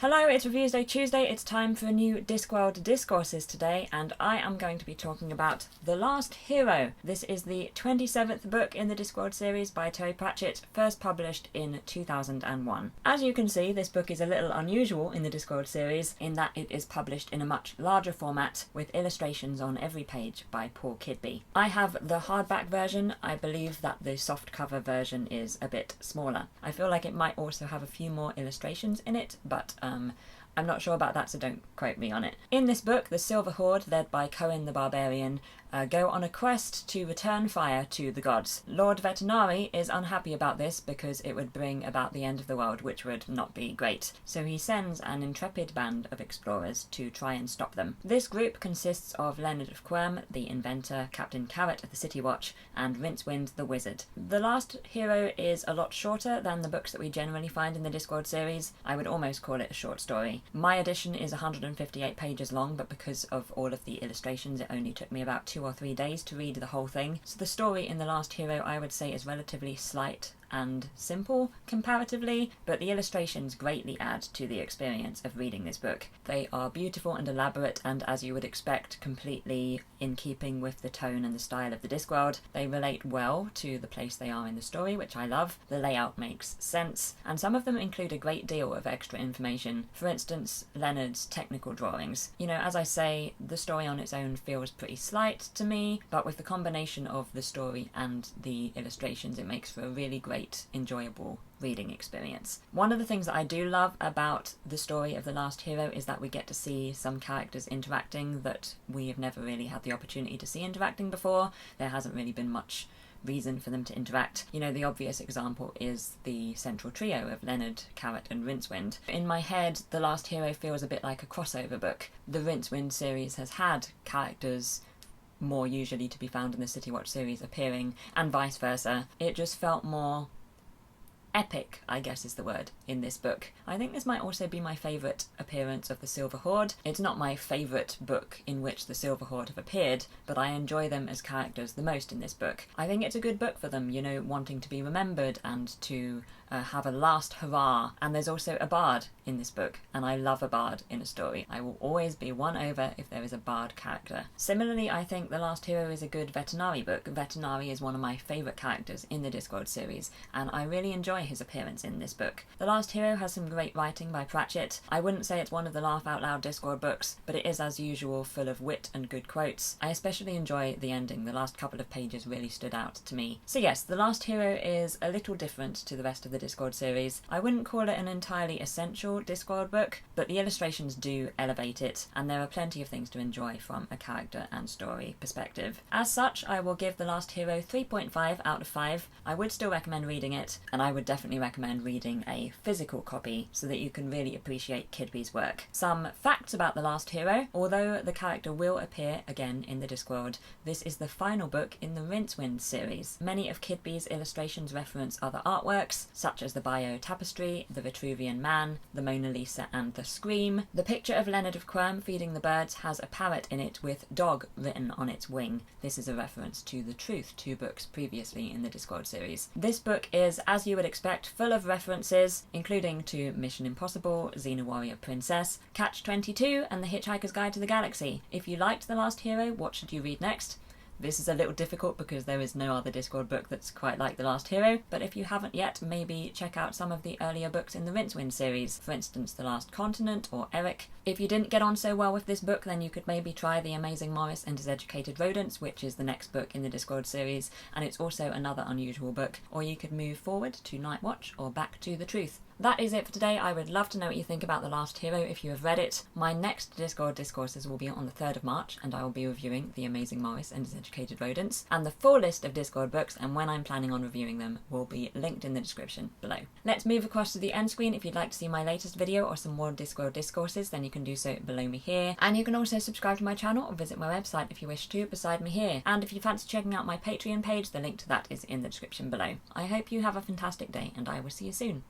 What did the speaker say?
Hello, it's Reviews Day Tuesday. It's time for a new Discworld Discourses today, and I am going to be talking about The Last Hero. This is the 27th book in the Discworld series by Terry Pratchett, first published in 2001. As you can see, this book is a little unusual in the Discworld series in that it is published in a much larger format with illustrations on every page by Paul Kidby. I have the hardback version. I believe that the softcover version is a bit smaller. I feel like it might also have a few more illustrations in it, but I'm not sure about that, so don't quote me on it. In this book, the Silver Horde, led by Cohen the Barbarian, go on a quest to return fire to the gods. Lord Vetinari is unhappy about this because it would bring about the end of the world, which would not be great. So he sends an intrepid band of explorers to try and stop them. This group consists of Leonard of Quirm, the inventor, Captain Carrot of the City Watch, and Rincewind the Wizard. The Last Hero is a lot shorter than the books that we generally find in the Discworld series. I would almost call it a short story. My edition is 158 pages long, but because of all of the illustrations, it only took me about 2 or 3 days to read the whole thing. So the story in The Last Hero, I would say, is relatively slight and simple comparatively, but the illustrations greatly add to the experience of reading this book. They are beautiful and elaborate, and as you would expect, completely in keeping with the tone and the style of the Discworld. They relate well to the place they are in the story, which I love. The layout makes sense, and some of them include a great deal of extra information. For instance, Leonard's technical drawings. You know, as I say, the story on its own feels pretty slight to me, but with the combination of the story and the illustrations, it makes for a really great, enjoyable reading experience. One of the things that I do love about the story of The Last Hero is that we get to see some characters interacting that we have never really had the opportunity to see interacting before. There hasn't really been much reason for them to interact. You know, the obvious example is the central trio of Leonard, Carrot and Rincewind. In my head, The Last Hero feels a bit like a crossover book. The Rincewind series has had characters more usually to be found in the City Watch series appearing, and vice versa. It just felt more epic, I guess is the word, in this book. I think this might also be my favourite appearance of the Silver Horde. It's not my favourite book in which the Silver Horde have appeared, but I enjoy them as characters the most in this book. I think it's a good book for them, you know, wanting to be remembered and to have a last hurrah. And there's also a bard in this book, and I love a bard in a story. I will always be won over if there is a bard character. Similarly, I think The Last Hero is a good Vetinari book. Vetinari is one of my favourite characters in the Discworld series, and I really enjoy his appearance in this book. The Last Hero has some great writing by Pratchett. I wouldn't say it's one of the laugh out loud Discworld books, but it is as usual full of wit and good quotes. I especially enjoy the ending. The last couple of pages really stood out to me. So yes, The Last Hero is a little different to the rest of the Discworld series. I wouldn't call it an entirely essential Discworld book, but the illustrations do elevate it, and there are plenty of things to enjoy from a character and story perspective. As such, I will give The Last Hero 3.5 out of 5. I would still recommend reading it, and I would definitely recommend reading a physical copy so that you can really appreciate Kidby's work. Some facts about The Last Hero. Although the character will appear again in the Discworld, this is the final book in the Rincewind series. Many of Kidby's illustrations reference other artworks, such as the Bio Tapestry, the Vitruvian Man, the Mona Lisa and the Scream. The picture of Leonard of Quirm feeding the birds has a parrot in it with dog written on its wing. This is a reference to The Truth, 2 books previously in the Discworld series. This book is, as you would expect, full of references, including to Mission Impossible, Xena Warrior Princess, Catch-22 and The Hitchhiker's Guide to the Galaxy. If you liked The Last Hero, what should you read next? This is a little difficult because there is no other Discworld book that's quite like The Last Hero, but if you haven't yet, maybe check out some of the earlier books in the Rincewind series, for instance The Last Continent or Eric. If you didn't get on so well with this book, then you could maybe try The Amazing Morris and His Educated Rodents, which is the next book in the Discworld series, and it's also another unusual book, or you could move forward to Night Watch or back to The Truth. That is it for today. I would love to know what you think about The Last Hero if you have read it. My next Discworld Discourses will be on the 3rd of March, and I will be reviewing The Amazing Morris and His Educated Rodents, and the full list of Discworld books and when I'm planning on reviewing them will be linked in the description below. Let's move across to the end screen. If you'd like to see my latest video or some more Discworld Discourses, then you can do so below me here, and you can also subscribe to my channel or visit my website if you wish to, beside me here. And if you fancy checking out my Patreon page, the link to that is in the description below. I hope you have a fantastic day, and I will see you soon.